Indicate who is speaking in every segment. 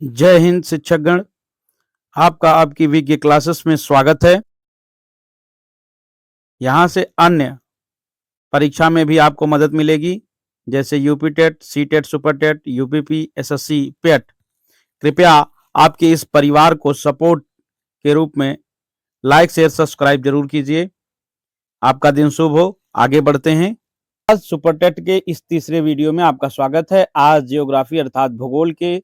Speaker 1: जय हिंद शिक्षकगण। आपका आपकी विज्ञ क्लासेस में स्वागत है। यहाँ से अन्य परीक्षा में भी आपको मदद मिलेगी, जैसे UP TET, C TET, super TET, UPP, SSC, PET. कृपया आपके इस परिवार को सपोर्ट के रूप में लाइक, शेयर, सब्सक्राइब जरूर कीजिए। आपका दिन शुभ हो। आगे बढ़ते हैं। आज सुपर टेट के इस तीसरे वीडियो में आपका स्वागत है। आज जियोग्राफी अर्थात भूगोल के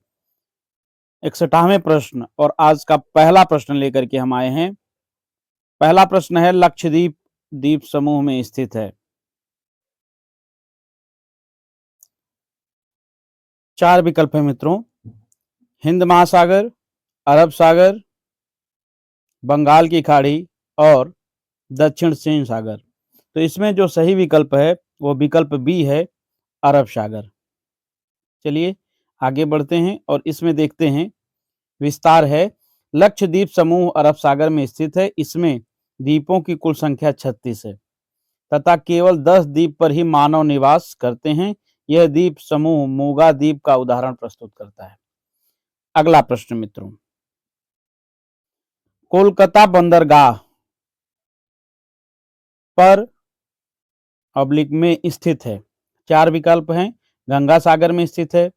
Speaker 1: 61वें प्रश्न और आज का पहला प्रश्न लेकर के हम आए हैं। पहला प्रश्न है, लक्षद्वीप द्वीप समूह में स्थित है। 4 विकल्प है मित्रों, हिंद महासागर, अरब सागर, बंगाल की खाड़ी और दक्षिण चीन सागर। तो इसमें जो सही विकल्प है वो विकल्प बी है, अरब सागर। चलिए आगे बढ़ते हैं और इसमें देखते हैं। विस्तार है, लक्षद्वीप समूह अरब सागर में स्थित है। इसमें द्वीपों की कुल संख्या 36 है तथा केवल 10 द्वीप पर ही मानव निवास करते हैं। यह द्वीप समूह मूगा द्वीप का उदाहरण प्रस्तुत करता है। अगला प्रश्न मित्रों, कोलकाता बंदरगाह पर ऑब्लिक में स्थित है। 4 विकल्प हैं, गंगा सागर में स्थित है,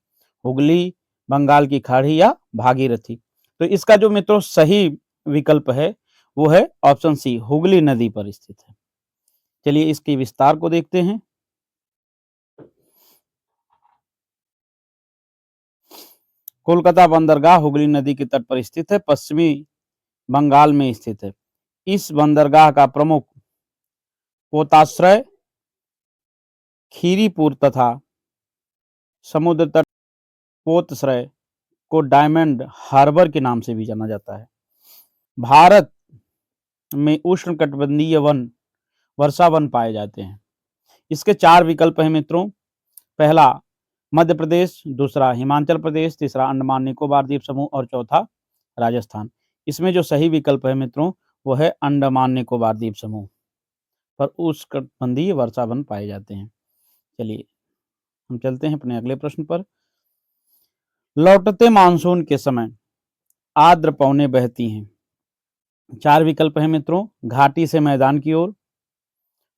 Speaker 1: हुगली, बंगाल की खाड़ी या भागीरथी। तो इसका जो मित्रों सही विकल्प है वो है ऑप्शन सी, हुगली नदी पर स्थित है। चलिए इसके विस्तार को देखते हैं। कोलकाता बंदरगाह हुगली नदी के तट पर स्थित है, पश्चिमी बंगाल में स्थित है। इस बंदरगाह का प्रमुख पोताश्रय, खीरीपुर तथा समुद्र तट पोतश्रय को डायमंड हार्बर के नाम से भी जाना जाता है। भारत में उष्णकटिबंधीय वन वर्षा वन पाए जाते हैं। इसके 4 विकल्प हैं मित्रों। पहला मध्य प्रदेश, दूसरा हिमाचल प्रदेश, तीसरा अंडमान निकोबार द्वीप समूह और चौथा राजस्थान। इसमें जो सही विकल्प है मित्रों वो है अंडमान निकोबार द्वीप समूह पर उष्णकटिबंधीय वर्षा वन पाए जाते हैं। चलिए हम चलते हैं अपने अगले प्रश्न पर। लौटते मानसून के समय आर्द्र पवनें बहती हैं। 4 विकल्प हैं मित्रों, घाटी से मैदान की ओर,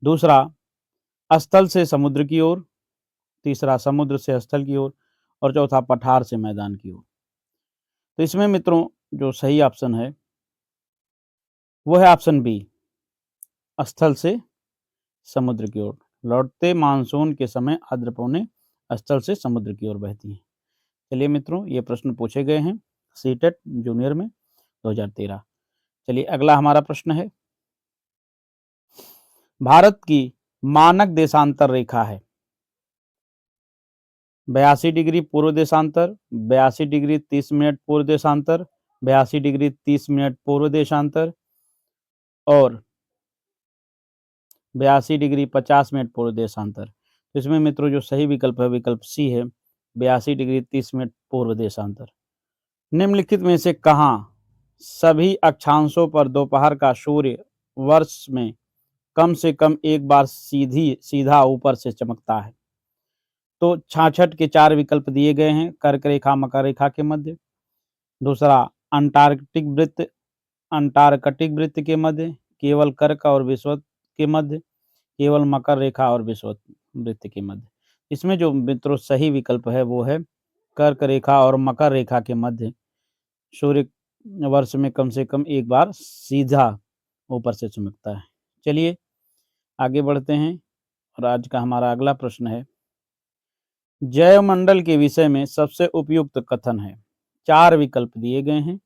Speaker 1: दूसरा स्थल से समुद्र की ओर, तीसरा समुद्र से स्थल की ओर और चौथा पठार से मैदान की ओर। तो इसमें मित्रों जो सही ऑप्शन है वो है ऑप्शन बी, स्थल से समुद्र की ओर। लौटते मानसून के समय आर्द्र पवनें स्थल से समुद्र की ओर बहती हैं। चलिए मित्रों ये प्रश्न पूछे गए हैं सीटेट जूनियर में 2013। चलिए अगला हमारा प्रश्न है, भारत की मानक देशांतर रेखा है 82 डिग्री पूर्व देशांतर, 82 डिग्री 30 मिनट पूर्व देशांतर, 82 डिग्री 30 मिनट पूर्व देशांतर और 82 डिग्री 50 मिनट पूर्व देशांतर। तो इसमें मित्रों जो सही विकल्प है विकल्प सी है, 82 डिग्री 30 मिनट पूर्व देशांतर। निम्नलिखित में से कहाँ सभी अक्षांशों पर दोपहर का सूर्य वर्ष में कम से कम एक बार सीधा ऊपर से चमकता है? तो 66 के 4 विकल्प दिए गए हैं, कर्क रेखा मकर रेखा के मध्य, दूसरा अंटार्कटिक वृत्त के मध्य, केवल कर्क और विषुवत के मध्य, केवल मकर रेखा और विषुवत वृत्त के मध्य। इसमें जो मित्रों सही विकल्प है वो है कर्क रेखा और मकर रेखा के मध्य सूर्य वर्ष में कम से कम एक बार सीधा ऊपर से चमकता है। चलिए आगे बढ़ते हैं और आज का हमारा अगला प्रश्न है, जैवमंडल के विषय में सबसे उपयुक्त कथन है। 4 विकल्प दिए गए हैं,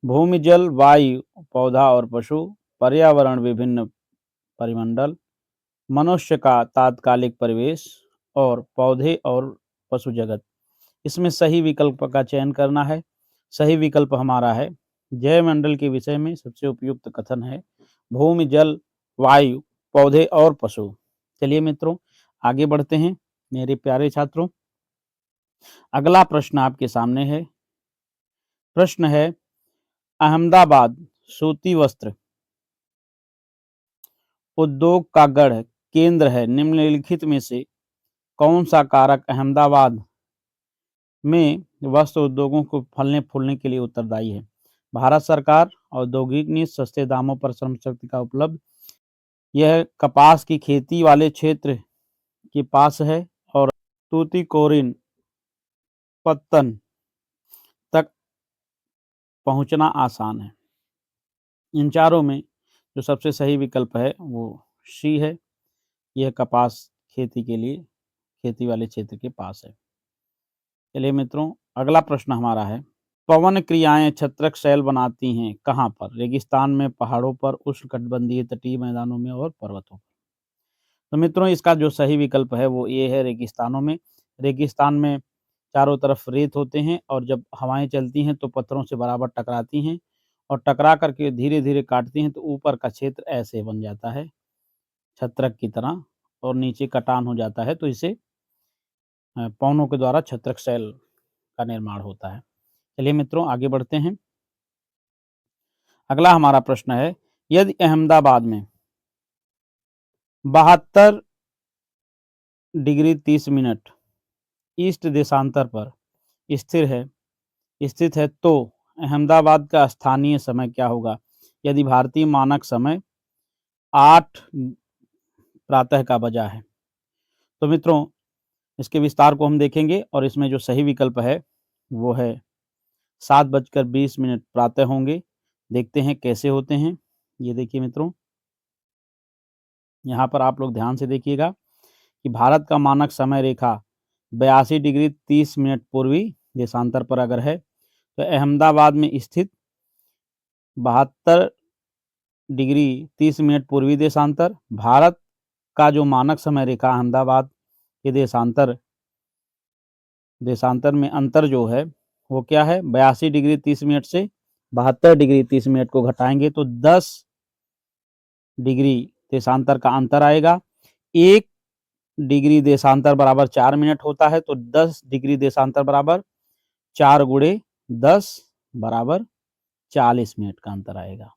Speaker 1: भूमि, जल, वायु, पौधा और पशु, पर्यावरण, विभिन्न परिमंडल, मनुष्य का तात्कालिक परिवेश और पौधे और पशु जगत। इसमें सही विकल्प का चयन करना है। सही विकल्प हमारा है, जैवमंडल के विषय में सबसे उपयुक्त कथन है भूमि, जल, वायु, पौधे और पशु। चलिए मित्रों आगे बढ़ते हैं मेरे प्यारे छात्रों। अगला प्रश्न आपके सामने है। प्रश्न है, अहमदाबाद सूती वस्त्र उद्योग का गढ़ केंद्र है। निम्नलिखित में से कौन सा कारक अहमदाबाद में वस्त्र उद्योगों को फलने फूलने के लिए उत्तरदायी है। भारत सरकार औद्योगिक नीति, सस्ते दामों पर श्रम शक्ति का उपलब्ध, यह कपास की खेती वाले क्षेत्र के पास है और तूतीकोरिन पत्तन तक पहुंचना आसान है। इन चारों में जो सबसे सही विकल्प है वो सी है, यह कपास खेती के लिए खेती वाले क्षेत्र के पास है। चलिए मित्रों, अगला प्रश्न हमारा है, पवन क्रियाएं छत्रक शैल बनाती हैं कहाँ पर? रेगिस्तान में, पहाड़ों पर, उष्णकटिबंधीय तटीय मैदानों में और पर्वतों पर। तो मित्रों, इसका जो सही विकल्प है वो ये है, रेगिस्तानों में। रेगिस्तान में चारों तरफ रेत होते हैं और जब हवाएं चलती हैं तो पत्थरों से बराबर टकराती हैं और टकरा करके धीरे धीरे काटती हैं, तो ऊपर का क्षेत्र ऐसे बन जाता है छत्रक की तरह और नीचे कटान हो जाता है, तो इसे पवनों के द्वारा छत्रक शैल का निर्माण होता है। चलिए मित्रों, आगे बढ़ते हैं। अगला हमारा प्रश्न है, यदि अहमदाबाद में 72 डिग्री 30 मिनट ईस्ट देशांतर पर स्थित है तो अहमदाबाद का स्थानीय समय क्या होगा? यदि भारतीय मानक समय 8 प्रातः का बजा है। तो मित्रों, इसके विस्तार को हम देखेंगे और इसमें जो सही विकल्प है वो है 7:20 प्रातः होंगे। देखते हैं कैसे होते हैं। ये देखिए मित्रों, यहाँ पर आप लोग ध्यान से देखिएगा कि भारत का मानक समय रेखा 82 डिग्री 30 मिनट पूर्वी देशांतर पर अगर है तो अहमदाबाद में स्थित 72 डिग्री 30 मिनट पूर्वी देशांतर, भारत का जो मानक समय रेखा अहमदाबाद के देशांतर में अंतर जो है वो क्या है? 82 डिग्री 30 मिनट से 72 डिग्री 30 मिनट को घटाएंगे तो 10 डिग्री देशांतर का अंतर आएगा। 1 डिग्री देशांतर बराबर 4 मिनट होता है, तो 10 डिग्री देशांतर बराबर 4 गुणे 10 बराबर 40 मिनट का अंतर आएगा।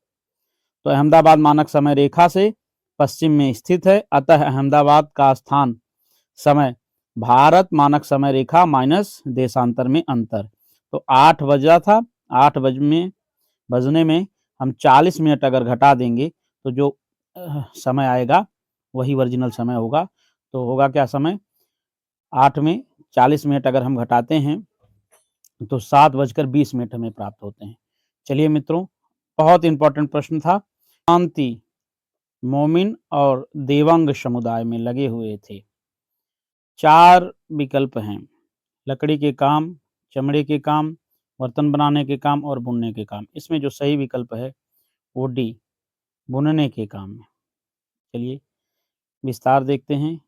Speaker 1: तो अहमदाबाद मानक समय रेखा से पश्चिम में स्थित है, अतः अहमदाबाद का स्थान समय भारत मानक समय रेखा माइनस देशांतर में अंतर। तो 8 बजा था, 8 बजने में हम 40 मिनट अगर घटा देंगे तो जो समय आएगा वही ओरिजिनल समय होगा। तो होगा क्या समय? 8 में 40 मिनट अगर हम घटाते हैं तो 7:20 हमें प्राप्त होते हैं। चलिए मित्रों, बहुत इंपॉर्टेंट प्रश्न था। शांति मोमिन और देवंग समुदाय में लगे हुए थे। 4 विकल्प हैं, लकड़ी के काम, चमड़े के काम, बर्तन बनाने के काम और बुनने के काम। इसमें जो सही विकल्प है वो डी, बुनने के काम में। चलिए विस्तार देखते हैं।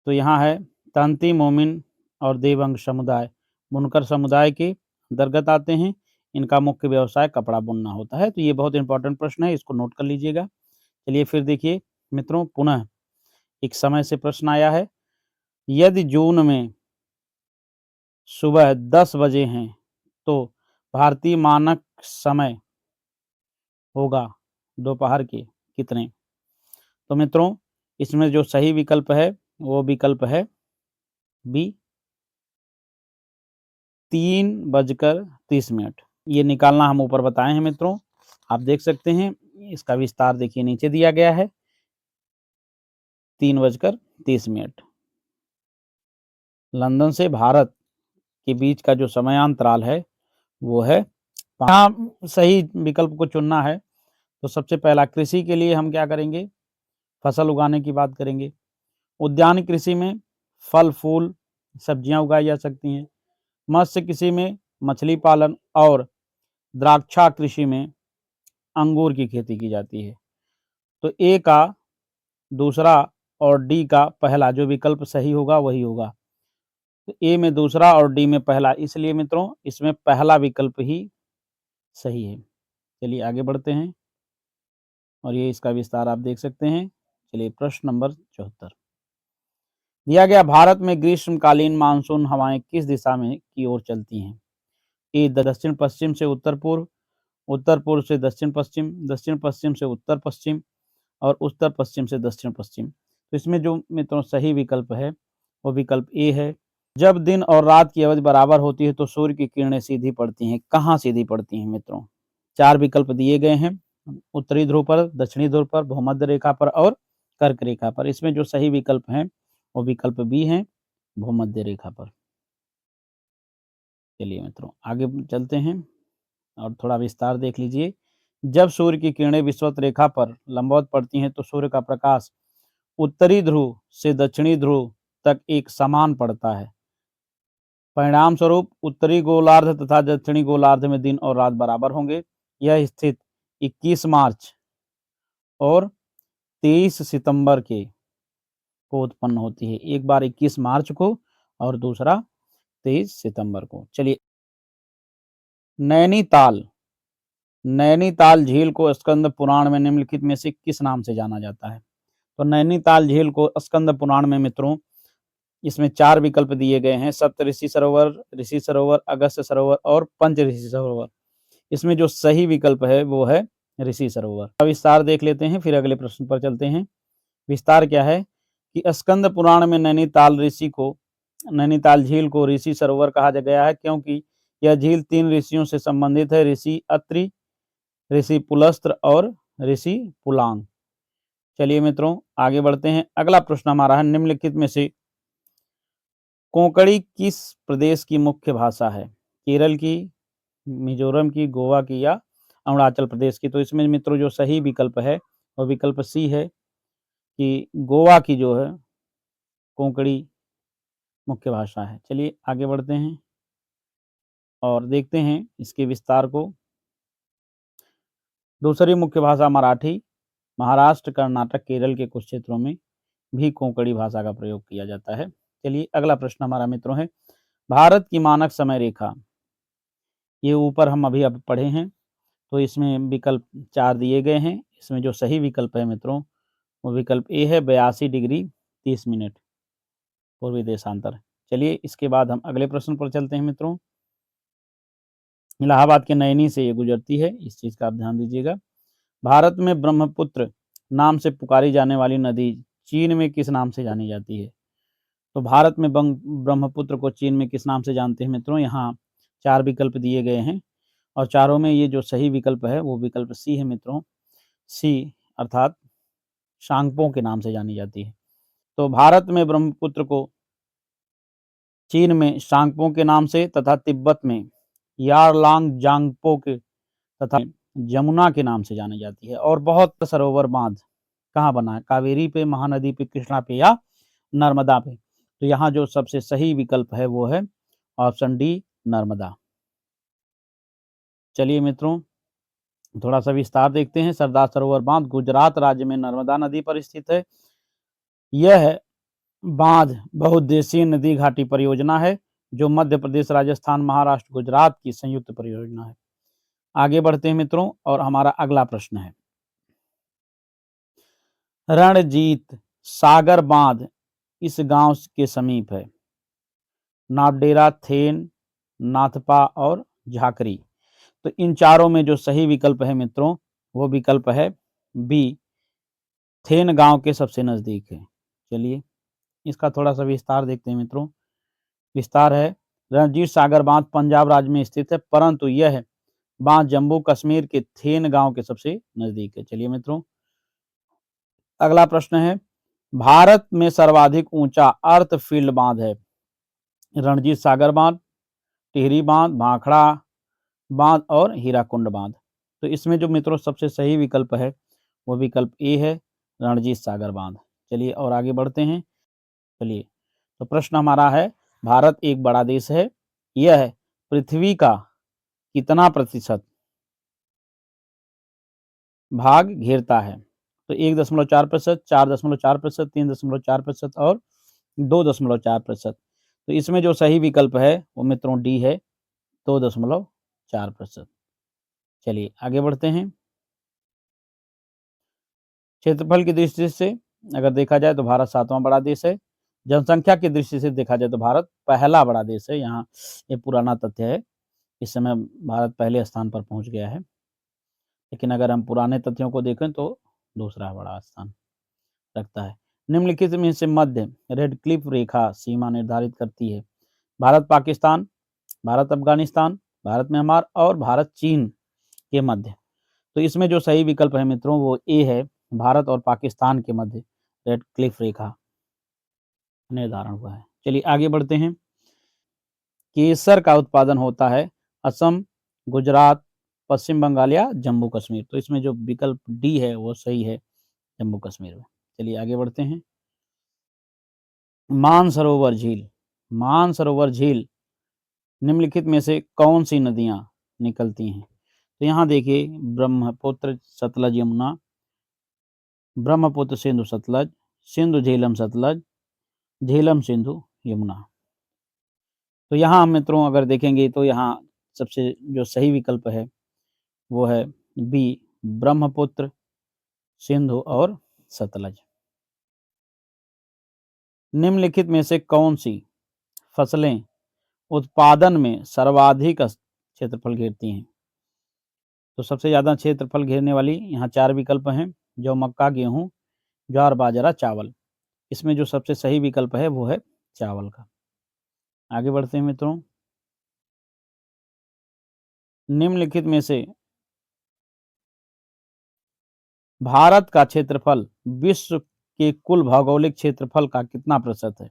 Speaker 1: तो यहाँ है, तांती मोमिन और देवंग समुदाय बुनकर समुदाय के अंतर्गत आते हैं। इनका मुख्य व्यवसाय कपड़ा बुनना होता है। तो ये बहुत इंपॉर्टेंट प्रश्न है, इसको नोट कर लीजिएगा। चलिए फिर देखिए मित्रों, पुनः एक समय से प्रश्न आया है, यदि जून में सुबह 10 बजे हैं तो भारतीय मानक समय होगा दोपहर के कितने? तो मित्रों, इसमें जो सही विकल्प है वो विकल्प है बी, 3:30। ये निकालना हम ऊपर बताए हैं मित्रों, आप देख सकते हैं। इसका विस्तार देखिए नीचे दिया गया है, 3:30। लंदन से भारत के बीच का जो समयांतराल है वो है। यहाँ सही विकल्प को चुनना है तो सबसे पहला कृषि के लिए हम क्या करेंगे? फसल उगाने की बात करेंगे। उद्यान कृषि में फल फूल सब्जियां उगाई जा सकती हैं। मत्स्य कृषि में मछली पालन और द्राक्षा कृषि में अंगूर की खेती की जाती है। तो ए का दूसरा और डी का पहला जो विकल्प सही होगा वही होगा। तो ए में दूसरा और डी में पहला, इसलिए मित्रों इसमें पहला विकल्प ही सही है। चलिए आगे बढ़ते हैं और ये इसका विस्तार आप देख सकते हैं। चलिए प्रश्न नंबर 74 दिया गया, भारत में ग्रीष्मकालीन मानसून हवाएं किस दिशा में की ओर चलती हैं? ए दक्षिण पश्चिम से उत्तर पूर्व, उत्तर पूर्व से दक्षिण पश्चिम, दक्षिण पश्चिम से उत्तर पश्चिम और उत्तर पश्चिम से दक्षिण पश्चिम। तो इसमें जो मित्रों सही विकल्प है वो विकल्प ए है, जब दिन और रात की अवधि बराबर होती है तो सूर्य की किरणें सीधी पड़ती हैं। कहाँ सीधी पड़ती हैं मित्रों? 4 विकल्प दिए गए हैं। उत्तरी ध्रुव पर, दक्षिणी ध्रुव पर, भूमध्य रेखा पर और कर्क रेखा पर। इसमें जो सही विकल्प हैं वो विकल्प बी है, भूमध्य रेखा पर। चलिए मित्रों आगे चलते हैं और थोड़ा विस्तार देख लीजिए। जब सूर्य की किरणें विषुवत रेखा पर लंबवत पड़ती हैं तो सूर्य का प्रकाश उत्तरी ध्रुव से दक्षिणी ध्रुव तक एक समान पड़ता है। परिणाम स्वरूप उत्तरी गोलार्ध तथा दक्षिणी गोलार्ध में दिन और रात बराबर होंगे। यह स्थिति 21 मार्च और 23 सितंबर को उत्पन्न होती है। एक बार 21 मार्च को और दूसरा 23 सितंबर को। चलिए, नैनीताल नैनीताल झील को स्कंद पुराण में निम्नलिखित में से किस नाम से जाना जाता है? तो नैनीताल झील को स्कंद पुराण में मित्रों इसमें 4 विकल्प दिए गए हैं। सप्तऋषि सरोवर, ऋषि सरोवर, अगस्त्य सरोवर और पंच ऋषि सरोवर। इसमें जो सही विकल्प है वो है ऋषि सरोवर। विस्तार देख लेते हैं फिर अगले प्रश्न पर चलते हैं। विस्तार क्या है कि स्कंद पुराण में नैनीताल झील को ऋषि सरोवर कहा गया है क्योंकि यह झील 3 ऋषियों से संबंधित है, ऋषि अत्रि, ऋषि पुलस्त्र और ऋषि पुलांग। चलिए मित्रों आगे बढ़ते हैं। अगला प्रश्न हमारा है निम्नलिखित में से कोंकणी किस प्रदेश की मुख्य भाषा है? केरल की, मिजोरम की, गोवा की या अरुणाचल प्रदेश की? तो इसमें मित्रों जो सही विकल्प है वो विकल्प सी है कि गोवा की जो है कोंकणी मुख्य भाषा है। चलिए आगे बढ़ते हैं और देखते हैं इसके विस्तार को। दूसरी मुख्य भाषा मराठी, महाराष्ट्र, कर्नाटक, केरल के कुछ क्षेत्रों में भी कोंकणी भाषा का प्रयोग किया जाता है। चलिए अगला प्रश्न हमारा मित्रों है भारत की मानक समय रेखा। ये ऊपर हम अभी अब पढ़े हैं तो इसमें विकल्प 4 दिए गए हैं। इसमें जो सही विकल्प है मित्रों वो विकल्प ए है 82 डिग्री 30 मिनट पूर्वी देशांतर। चलिए इसके बाद हम अगले प्रश्न पर चलते हैं मित्रों। इलाहाबाद के नैनी से ये गुजरती है, इस चीज का आप ध्यान दीजिएगा। भारत में ब्रह्मपुत्र नाम से पुकारी जाने वाली नदी चीन में किस नाम से जानी जाती है? तो भारत में ब्रह्मपुत्र को चीन में किस नाम से जानते हैं मित्रों? यहाँ 4 विकल्प दिए गए हैं और चारों में ये जो सही विकल्प है वो विकल्प सी है मित्रों। सी अर्थात शांगपो के नाम से जानी जाती है। तो भारत में ब्रह्मपुत्र को चीन में शांगपो के नाम से तथा तिब्बत में यारलांग जांगपो के तथा जमुना के नाम से जानी जाती है। और बहुत सरोवर बांध कहाँ बना है? कावेरी पे, महानदी पे, कृष्णा पे या नर्मदा पे? तो यहाँ जो सबसे सही विकल्प है वो है ऑप्शन डी, नर्मदा। चलिए मित्रों थोड़ा सा विस्तार देखते हैं। सरदार सरोवर बांध गुजरात राज्य में नर्मदा नदी पर स्थित है। यह बांध बहुउद्देशीय नदी घाटी परियोजना है जो मध्य प्रदेश, राजस्थान, महाराष्ट्र, गुजरात की संयुक्त परियोजना है। आगे बढ़ते हैं मित्रों और हमारा अगला प्रश्न है रणजीत सागर बांध इस गांव के समीप है? नावडेरा, थेन, नाथपा और झाकरी। तो इन चारों में जो सही विकल्प है मित्रों वो विकल्प है बी, थेन गांव के सबसे नजदीक है। चलिए इसका थोड़ा सा विस्तार देखते हैं मित्रों। विस्तार है रणजीत सागर बांध पंजाब राज्य में स्थित है परंतु यह बांध जम्मू कश्मीर के थेन गांव के सबसे नजदीक है। चलिए मित्रों अगला प्रश्न है भारत में सर्वाधिक ऊंचा अर्थ फील्ड बांध है? रणजीत सागर बांध, टिहरी बांध, भाखड़ा बांध और हीराकुंड बांध। तो इसमें जो मित्रों सबसे सही विकल्प है वो विकल्प ए है, रणजीत सागर बांध। चलिए और आगे बढ़ते हैं। चलिए तो प्रश्न हमारा है भारत एक बड़ा देश है, यह पृथ्वी का कितना प्रतिशत भाग घेरता है? तो 1.4%, 4.4%, 3.4% और 2.4%। तो इसमें जो सही विकल्प है वो मित्रों डी है, 2.4%। चलिए आगे बढ़ते हैं। क्षेत्रफल की दृष्टि से अगर देखा जाए तो भारत 7वां बड़ा देश है। जनसंख्या की दृष्टि से देखा जाए तो भारत पहला बड़ा देश है। यहाँ ये पुराना तथ्य है, इस समय भारत पहले स्थान पर पहुंच गया है, लेकिन अगर हम पुराने तथ्यों को देखें तो दूसरा बड़ा स्थान रखता है। निम्नलिखित में से मध्य रेड क्लिफ रेखा सीमा निर्धारित करती है? भारत पाकिस्तान, भारत अफगानिस्तान, भारत म्यांमार और भारत चीन के मध्य। तो इसमें जो सही विकल्प है मित्रों वो ए है, भारत और पाकिस्तान के मध्य रेड क्लिफ रेखा निर्धारण हुआ है। चलिए आगे बढ़ते हैं। केसर का उत्पादन होता है असम, गुजरात, पश्चिम बंगाल या जम्मू कश्मीर। तो इसमें जो विकल्प डी है वो सही है, जम्मू कश्मीर में। चलिए आगे बढ़ते हैं। मानसरोवर झील, मानसरोवर झील निम्नलिखित में से कौन सी नदियां निकलती हैं? तो यहाँ देखिए ब्रह्मपुत्र सतलज यमुना, ब्रह्मपुत्र सिंधु सतलज, सिंधु झेलम सतलज, झेलम सिंधु यमुना। तो यहाँ हम मित्रों अगर देखेंगे तो यहाँ सबसे जो सही विकल्प है वो है बी, ब्रह्मपुत्र, सिंधु और सतलज। निम्नलिखित में से कौन सी फसलें उत्पादन में सर्वाधिक क्षेत्रफल घेरती हैं? तो सबसे ज़्यादा क्षेत्रफल घेरने वाली यहाँ 4 विकल्प हैं, जौ, मक्का, गेहूँ, ज्वार, बाजरा, चावल। इसमें जो सबसे सही विकल्प है वो है चावल का। आगे बढ़ते हैं मित्रों। निम्नलिखित में से भारत का क्षेत्रफल विश्व के कुल भौगोलिक क्षेत्रफल का कितना प्रतिशत है?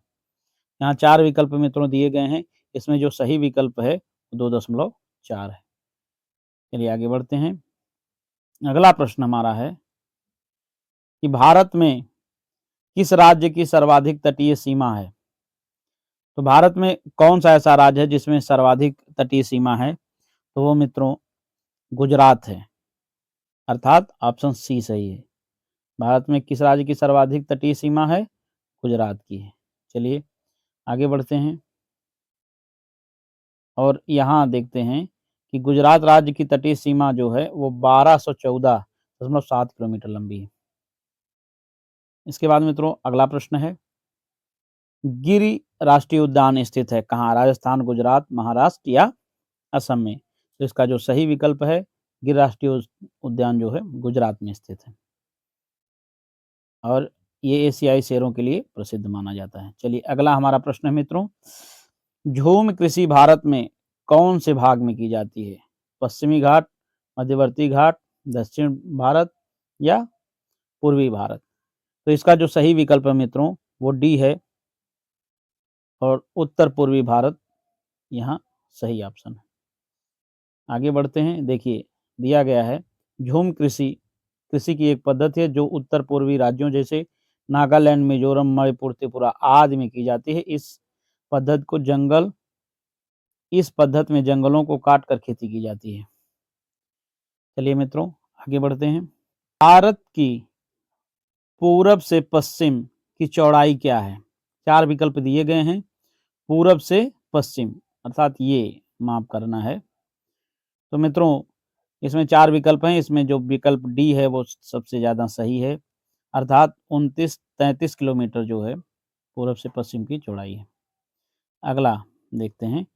Speaker 1: यहाँ 4 विकल्प मित्रों दिए गए हैं, इसमें जो सही विकल्प है 2.4 है। चलिए आगे बढ़ते हैं। अगला प्रश्न हमारा है कि भारत में किस राज्य की सर्वाधिक तटीय सीमा है? तो भारत में कौन सा ऐसा राज्य है जिसमें सर्वाधिक तटीय सीमा है? तो वो मित्रों गुजरात है, अर्थात ऑप्शन सी सही है। भारत में किस राज्य की सर्वाधिक तटीय सीमा है? गुजरात की है। चलिए आगे बढ़ते हैं और यहाँ देखते हैं कि गुजरात राज्य की तटीय सीमा जो है वो 1214.7 किलोमीटर लंबी है। इसके बाद मित्रों अगला प्रश्न है, गिरि राष्ट्रीय उद्यान स्थित है कहाँ? राजस्थान, गुजरात, महाराष्ट्र या असम में? तो इसका जो सही विकल्प है गिर राष्ट्रीय उद्यान जो है गुजरात में स्थित है और ये एशियाई शेरों के लिए प्रसिद्ध माना जाता है। चलिए अगला हमारा प्रश्न है मित्रों, झूम कृषि भारत में कौन से भाग में की जाती है? पश्चिमी घाट, मध्यवर्ती घाट, दक्षिण भारत या पूर्वी भारत? तो इसका जो सही विकल्प है मित्रों वो डी है और उत्तर पूर्वी भारत यहाँ सही ऑप्शन है। आगे बढ़ते हैं। देखिए दिया गया है झूम कृषि कृषि की एक पद्धति है जो उत्तर पूर्वी राज्यों जैसे नागालैंड, मिजोरम, मणिपुर, त्रिपुरा आदि में की जाती है। इस पद्धति में जंगलों को काट कर खेती की जाती है। चलिए मित्रों आगे बढ़ते हैं। भारत की पूरब से पश्चिम की चौड़ाई क्या है? 4 विकल्प दिए गए हैं, पूरब से पश्चिम अर्थात ये माप करना है। तो मित्रों इसमें 4 विकल्प हैं, इसमें जो विकल्प डी है वो सबसे ज़्यादा सही है, अर्थात 29-33 किलोमीटर जो है पूरब से पश्चिम की चौड़ाई है। अगला देखते हैं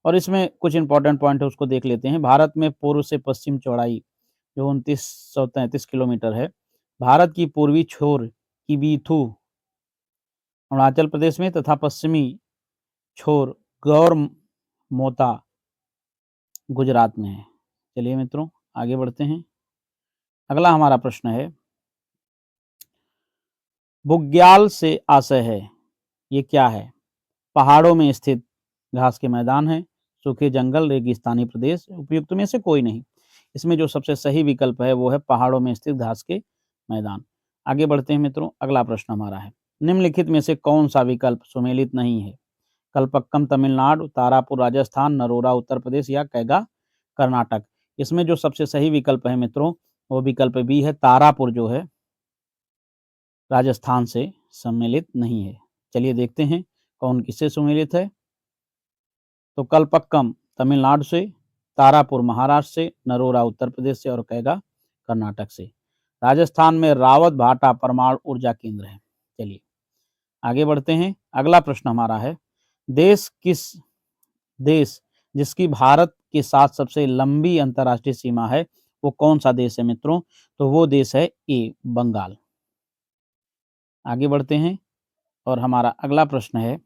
Speaker 1: और इसमें कुछ इंपॉर्टेंट पॉइंट है उसको देख लेते हैं। भारत में पूर्व से पश्चिम चौड़ाई जो 2933 किलोमीटर है, भारत की पूर्वी छोर किबीथू अरुणाचल प्रदेश में तथा पश्चिमी छोर गौर मोता गुजरात में है। चलिए मित्रों आगे बढ़ते हैं। अगला हमारा प्रश्न है, बुग्याल से आशय है ये क्या है? पहाड़ों में स्थित घास के मैदान है, सूखे जंगल, रेगिस्तानी प्रदेश, उपयुक्त में से कोई नहीं। इसमें जो सबसे सही विकल्प है वो है पहाड़ों में स्थित घास के मैदान। आगे बढ़ते हैं मित्रों। अगला प्रश्न हमारा है, निम्नलिखित में से कौन सा विकल्प सुमेलित नहीं है? कल्पक्कम तमिलनाडु, तारापुर राजस्थान, नरोरा उत्तर प्रदेश या कैगा कर्नाटक? इसमें जो सबसे सही विकल्प है मित्रों वो विकल्प बी है, तारापुर जो है राजस्थान से सम्मिलित नहीं है। चलिए देखते हैं कौन किससे सुमेलित है। तो कल्पक्कम तमिलनाडु से, तारापुर महाराष्ट्र से, नरोरा उत्तर प्रदेश से और कैगा कर्नाटक से। राजस्थान में रावत भाटा परमाणु ऊर्जा केंद्र है। चलिए आगे बढ़ते हैं। अगला प्रश्न हमारा है, देश जिसकी भारत के साथ सबसे लंबी अंतर्राष्ट्रीय सीमा है वो कौन सा देश है मित्रों? तो वो देश है ए, बंगाल। आगे बढ़ते हैं और हमारा अगला प्रश्न है,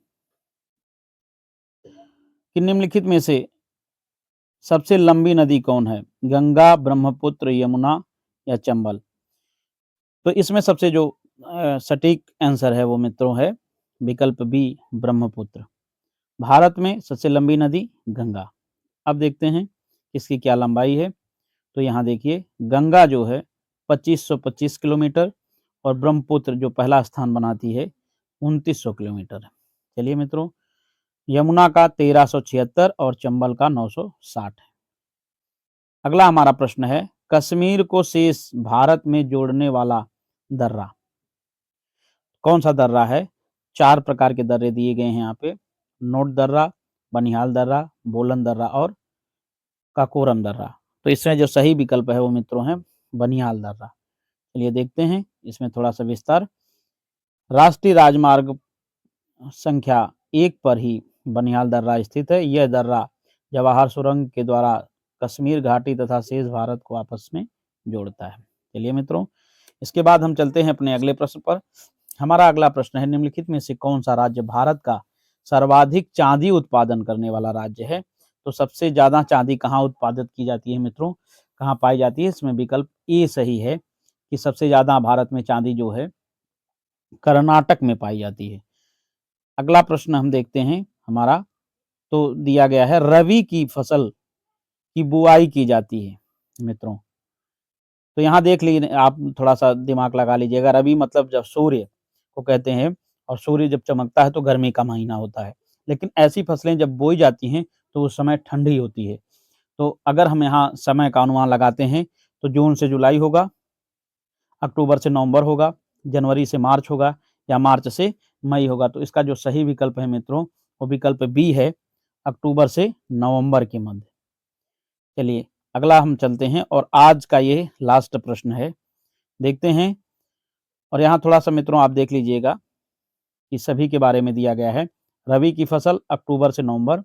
Speaker 1: कि निम्नलिखित में से सबसे लंबी नदी कौन है? गंगा, ब्रह्मपुत्र, यमुना या चंबल? तो इसमें सबसे जो सटीक आंसर है वो मित्रों है विकल्प बी, ब्रह्मपुत्र। भारत में सबसे लंबी नदी गंगा। अब देखते हैं इसकी क्या लंबाई है। तो यहाँ देखिए गंगा जो है 2525 किलोमीटर और ब्रह्मपुत्र जो पहला स्थान बनाती है 2900 किलोमीटर। चलिए मित्रों, यमुना का 1376 और चंबल का 960 है। अगला हमारा प्रश्न है, कश्मीर को शेष भारत में जोड़ने वाला दर्रा कौन सा दर्रा है? 4 प्रकार के दर्रे दिए गए हैं यहाँ पे, नोट दर्रा, बनिहाल दर्रा, बोलन दर्रा और काकोरम दर्रा। तो इसमें जो सही विकल्प है वो मित्रों है बनिहाल दर्रा। चलिए देखते हैं इसमें थोड़ा सा विस्तार। राष्ट्रीय राजमार्ग संख्या 1 पर ही बनिहाल दर्रा स्थित है। यह दर्रा जवाहर सुरंग के द्वारा कश्मीर घाटी तथा शेष भारत को आपस में जोड़ता है। चलिए मित्रों, इसके बाद हम चलते हैं अपने अगले प्रश्न पर। हमारा अगला प्रश्न है, निम्नलिखित में से कौन सा राज्य भारत का सर्वाधिक चांदी उत्पादन करने वाला राज्य है? तो सबसे ज्यादा चांदी कहाँ उत्पादित की जाती है मित्रों, कहाँ पाई जाती है? इसमें विकल्प ए सही है कि सबसे ज्यादा भारत में चांदी जो है कर्नाटक में पाई जाती है। अगला प्रश्न हम देखते हैं हमारा, तो दिया गया है रबी की फसल की बुआई की जाती है मित्रों। तो यहाँ देख लीजिए, आप थोड़ा सा दिमाग लगा लीजिएगा। रबी मतलब जब सूर्य को कहते हैं और सूर्य जब चमकता है तो गर्मी का महीना होता है, लेकिन ऐसी फसलें जब बोई जाती हैं तो उस समय ठंडी होती है। तो अगर हम यहाँ समय का अनुमान लगाते हैं तो जून से जुलाई होगा, अक्टूबर से नवंबर होगा, जनवरी से मार्च होगा या मार्च से मई होगा। तो इसका जो सही विकल्प है मित्रों वो विकल्प बी है, अक्टूबर से नवंबर के मध्य। चलिए अगला हम चलते हैं और आज का ये लास्ट प्रश्न है, देखते हैं। और यहाँ थोड़ा सा मित्रों आप देख लीजिएगा कि सभी के बारे में दिया गया है। रबी की फसल अक्टूबर से नवंबर,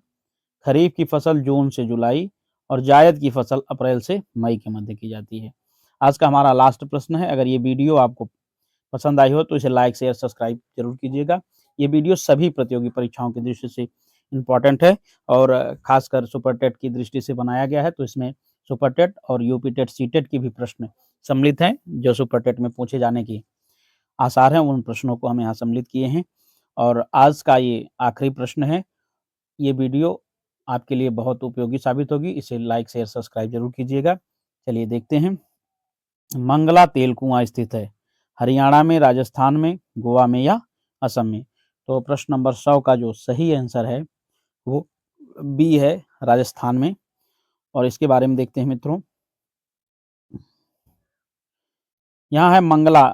Speaker 1: खरीफ की फसल जून से जुलाई और जायद की फसल अप्रैल से मई के मध्य की जाती है। आज का हमारा लास्ट प्रश्न है। अगर ये वीडियो आपको पसंद आई हो तो इसे लाइक शेयर सब्सक्राइब जरूर कीजिएगा। ये वीडियो सभी प्रतियोगी परीक्षाओं की दृष्टि से इम्पॉर्टेंट है और खासकर सुपर टेट की दृष्टि से बनाया गया है। तो इसमें सुपर टेट और यूपी टेट सी टेट की भी प्रश्न सम्मिलित हैं जो सुपर टेट में पूछे जाने की आसार हैं, उन प्रश्नों को हम यहाँ सम्मिलित किए हैं। और आज का ये आखिरी प्रश्न है। ये वीडियो आपके लिए बहुत उपयोगी साबित होगी, इसे लाइक शेयर सब्सक्राइब जरूर कीजिएगा। चलिए देखते हैं, मंगला तेल कुआं स्थित है हरियाणा में, राजस्थान में, गोवा में या असम में? तो प्रश्न नंबर 100 का जो सही आंसर है वो बी है, राजस्थान में। और इसके बारे में देखते हैं मित्रों, यहाँ है मंगला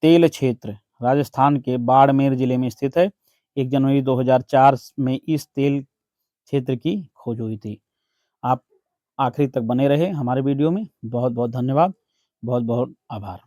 Speaker 1: तेल क्षेत्र, राजस्थान के बाड़मेर जिले में स्थित है। 1 जनवरी 2004 में इस तेल क्षेत्र की खोज हुई थी। आप आखिरी तक बने रहे हमारे वीडियो में। बहुत बहुत धन्यवाद, बहुत बहुत आभार।